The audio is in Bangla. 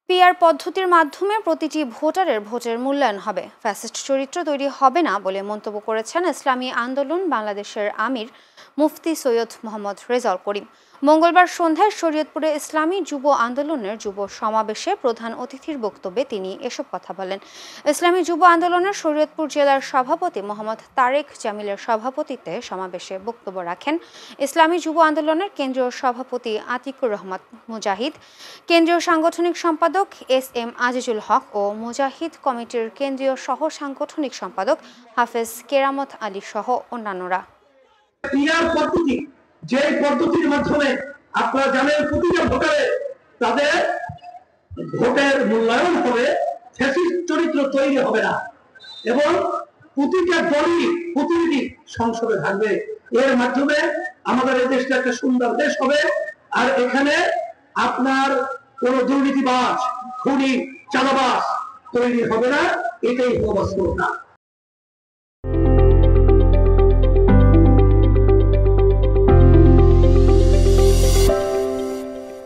পিআর পদ্ধতির মাধ্যমে প্রতিটি ভোটারের ভোটের মূল্যায়ন হবে, ফ্যাসিস্ট চরিত্র তৈরি হবে না বলে মন্তব্য করেছেন ইসলামী আন্দোলন বাংলাদেশের আমির মুফতি সৈয়দ মোহাম্মদ রেজাউল করিম। মঙ্গলবার সন্ধ্যায় শরীয়তপুরে ইসলামী যুব আন্দোলনের যুব সমাবেশে প্রধান অতিথির বক্তব্যে তিনি এসব কথা বলেন। ইসলামী যুব আন্দোলনের শরীয়তপুর জেলার সভাপতি মোহাম্মদ তারেক জামিলের সভাপতিত্বে সমাবেশে বক্তব্য রাখেন ইসলামী যুব আন্দোলনের কেন্দ্রীয় সভাপতি আতিকুর রহমান মুজাহিদ, কেন্দ্রীয় সাংগঠনিক সম্পাদক এস.এম. আজিজুল হক ও মুজাহিদ কমিটির কেন্দ্রীয় সহ সাংগঠনিক সম্পাদক হাফেজ কেরামত আলী সহ অন্যান্যরা। যে পদ্ধতির মাধ্যমে আপনারা জানেন প্রতিটা ভোটারে তাদের ভোটের মূল্যায়ন হবে, ফ্যাসিস্ট চরিত্র তৈরি হবে না এবং প্রতিটা দলই প্রতিনিধি সংসদে থাকবে। এর মাধ্যমে আমাদের এই দেশটা একটা সুন্দর দেশ হবে। আর এখানে আপনার কোন দুর্নীতিবাজ, খুনি, চাঁদাবাজ তৈরি হবে না, এটাই হওয়া বাস্তবতা।